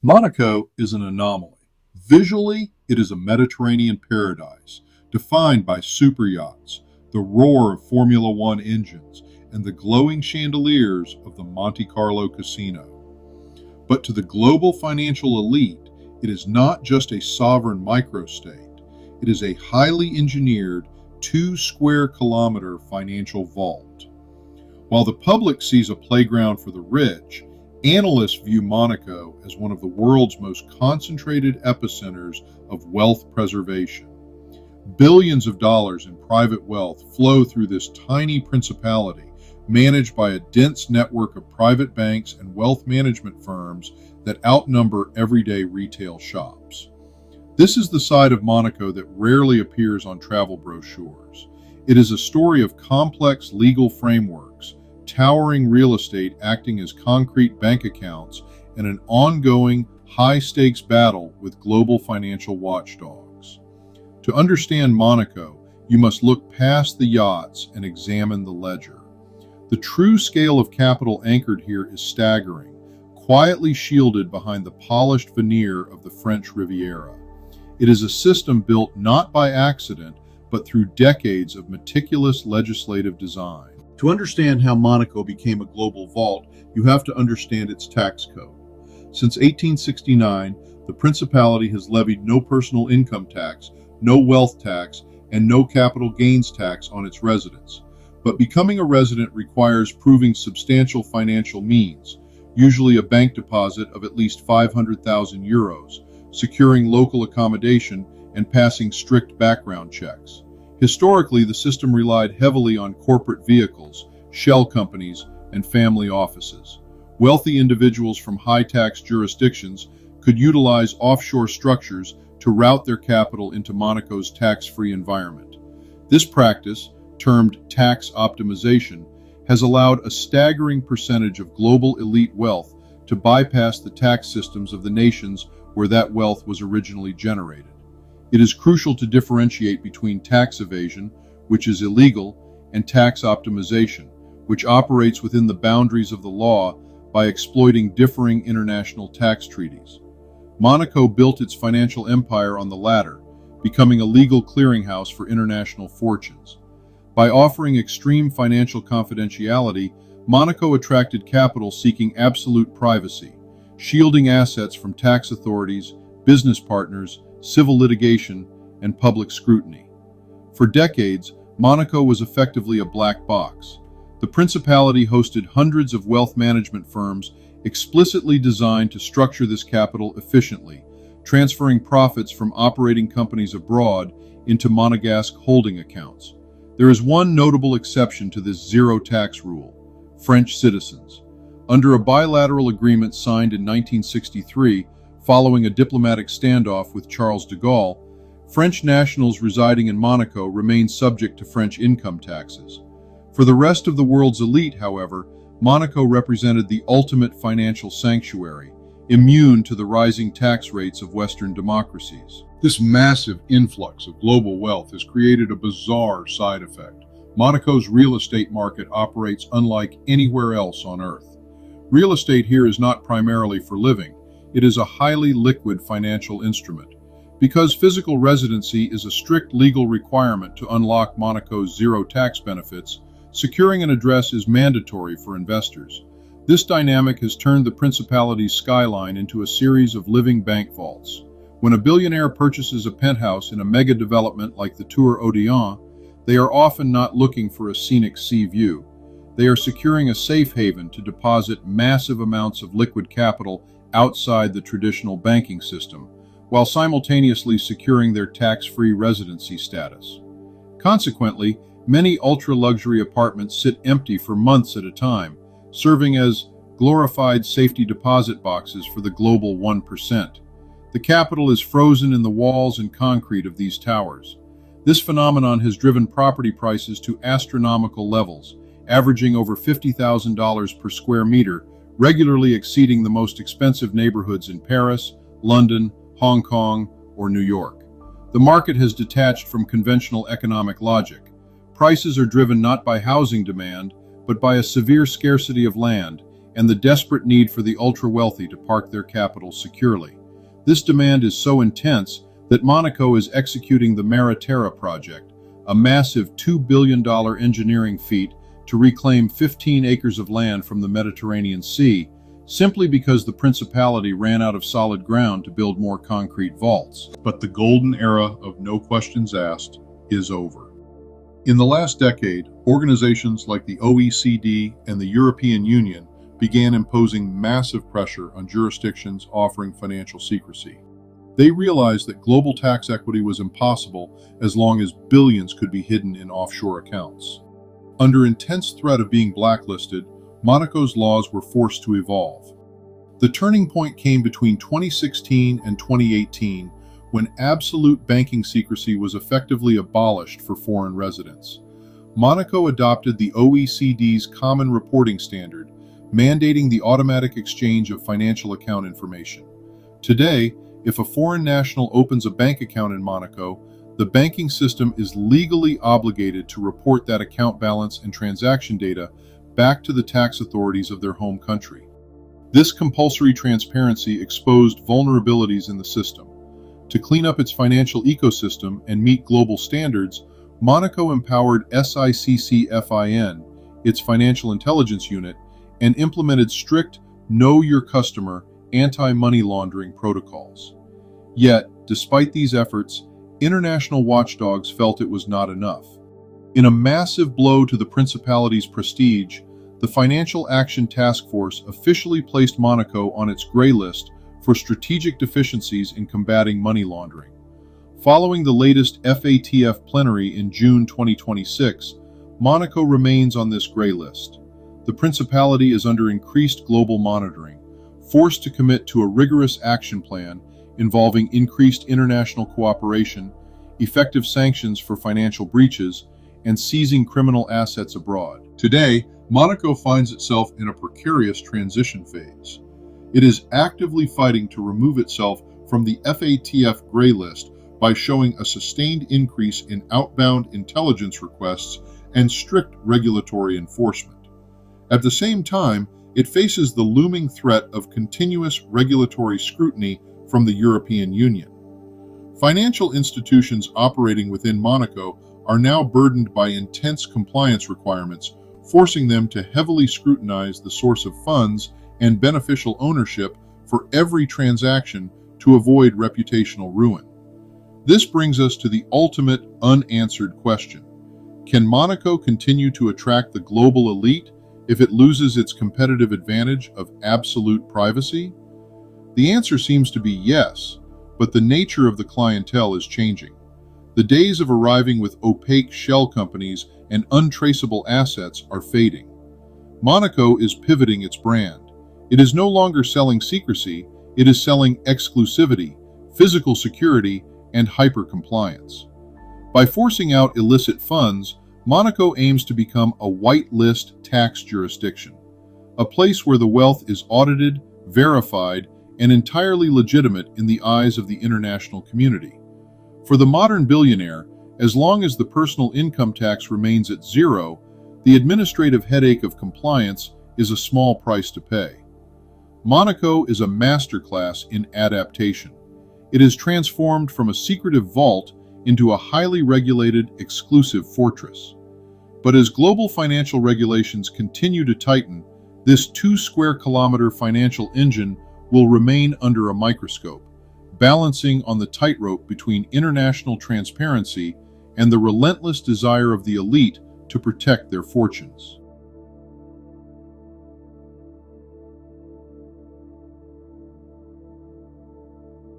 Monaco is an anomaly. Visually, it is a Mediterranean paradise, defined by superyachts, the roar of Formula One engines, and the glowing chandeliers of the Monte Carlo casino. But to the global financial elite, it is not just a sovereign microstate. It is a highly engineered two-square-kilometer financial vault. While the public sees a playground for the rich, analysts view Monaco as one of the world's most concentrated epicenters of wealth preservation. Billions of dollars in private wealth flow through this tiny principality, managed by a dense network of private banks and wealth management firms that outnumber everyday retail shops. This is the side of Monaco that rarely appears on travel brochures. It is a story of complex legal frameworks, towering real estate acting as concrete bank accounts, and an ongoing, high-stakes battle with global financial watchdogs. To understand Monaco, you must look past the yachts and examine the ledger. The true scale of capital anchored here is staggering, quietly shielded behind the polished veneer of the French Riviera. It is a system built not by accident, but through decades of meticulous legislative design. To understand how Monaco became a global vault, you have to understand its tax code. Since 1869, the Principality has levied no personal income tax, no wealth tax, and no capital gains tax on its residents. But becoming a resident requires proving substantial financial means, usually a bank deposit of at least 500,000 euros, securing local accommodation, and passing strict background checks. Historically, the system relied heavily on corporate vehicles, shell companies, and family offices. Wealthy individuals from high-tax jurisdictions could utilize offshore structures to route their capital into Monaco's tax-free environment. This practice, termed tax optimization, has allowed a staggering percentage of global elite wealth to bypass the tax systems of the nations where that wealth was originally generated. It is crucial to differentiate between tax evasion, which is illegal, and tax optimization, which operates within the boundaries of the law by exploiting differing international tax treaties. Monaco built its financial empire on the latter, becoming a legal clearinghouse for international fortunes. By offering extreme financial confidentiality, Monaco attracted capital seeking absolute privacy, shielding assets from tax authorities, business partners, civil litigation, and public scrutiny. For decades, Monaco was effectively a black box. The Principality hosted hundreds of wealth management firms explicitly designed to structure this capital efficiently, transferring profits from operating companies abroad into Monegasque holding accounts. There is one notable exception to this zero-tax rule: French citizens. Under a bilateral agreement signed in 1963, following a diplomatic standoff with Charles de Gaulle, French nationals residing in Monaco remain subject to French income taxes. For the rest of the world's elite, however, Monaco represented the ultimate financial sanctuary, immune to the rising tax rates of Western democracies. This massive influx of global wealth has created a bizarre side effect. Monaco's real estate market operates unlike anywhere else on Earth. Real estate here is not primarily for living. It is a highly liquid financial instrument. Because physical residency is a strict legal requirement to unlock Monaco's zero tax benefits, securing an address is mandatory for investors. This dynamic has turned the Principality's skyline into a series of living bank vaults. When a billionaire purchases a penthouse in a mega development like the Tour Odeon, they are often not looking for a scenic sea view. They are securing a safe haven to deposit massive amounts of liquid capital outside the traditional banking system, while simultaneously securing their tax-free residency status. Consequently, many ultra-luxury apartments sit empty for months at a time, serving as glorified safety deposit boxes for the global 1%. The capital is frozen in the walls and concrete of these towers. This phenomenon has driven property prices to astronomical levels, averaging over $50,000 per square meter, regularly exceeding the most expensive neighborhoods in Paris, London, Hong Kong, or New York. The market has detached from conventional economic logic. Prices are driven not by housing demand, but by a severe scarcity of land, and the desperate need for the ultra-wealthy to park their capital securely. This demand is so intense that Monaco is executing the Terra project, a massive $2 billion engineering feat to reclaim 15 acres of land from the Mediterranean Sea, simply because the principality ran out of solid ground to build more concrete vaults. But the golden era of no questions asked is over. In the last decade, organizations like the OECD and the European Union began imposing massive pressure on jurisdictions offering financial secrecy. They realized that global tax equity was impossible as long as billions could be hidden in offshore accounts. Under intense threat of being blacklisted, Monaco's laws were forced to evolve. The turning point came between 2016 and 2018, when absolute banking secrecy was effectively abolished for foreign residents. Monaco adopted the OECD's Common Reporting Standard, mandating the automatic exchange of financial account information. Today, if a foreign national opens a bank account in Monaco, the banking system is legally obligated to report that account balance and transaction data back to the tax authorities of their home country. This compulsory transparency exposed vulnerabilities in the system. To clean up its financial ecosystem and meet global standards, Monaco empowered SICCFIN, its financial intelligence unit, and implemented strict Know Your Customer anti-money laundering protocols. Yet, despite these efforts, international watchdogs felt it was not enough. In a massive blow to the Principality's prestige, the Financial Action Task Force officially placed Monaco on its gray list for strategic deficiencies in combating money laundering. Following the latest FATF plenary in June 2026, Monaco remains on this gray list. The Principality is under increased global monitoring, forced to commit to a rigorous action plan involving increased international cooperation, effective sanctions for financial breaches, and seizing criminal assets abroad. Today, Monaco finds itself in a precarious transition phase. It is actively fighting to remove itself from the FATF gray list by showing a sustained increase in outbound intelligence requests and strict regulatory enforcement. At the same time, it faces the looming threat of continuous regulatory scrutiny from the European Union. Financial institutions operating within Monaco are now burdened by intense compliance requirements, forcing them to heavily scrutinize the source of funds and beneficial ownership for every transaction to avoid reputational ruin. This brings us to the ultimate unanswered question. Can Monaco continue to attract the global elite if it loses its competitive advantage of absolute privacy? The answer seems to be yes, but the nature of the clientele is changing. The days of arriving with opaque shell companies and untraceable assets are fading. Monaco is pivoting its brand. It is no longer selling secrecy, it is selling exclusivity, physical security, and hyper-compliance. By forcing out illicit funds, Monaco aims to become a white-list tax jurisdiction, a place where the wealth is audited, verified, and entirely legitimate in the eyes of the international community. For the modern billionaire, as long as the personal income tax remains at zero, the administrative headache of compliance is a small price to pay. Monaco is a masterclass in adaptation. It is transformed from a secretive vault into a highly regulated, exclusive fortress. But as global financial regulations continue to tighten, this two-square-kilometer financial engine will remain under a microscope, balancing on the tightrope between international transparency and the relentless desire of the elite to protect their fortunes.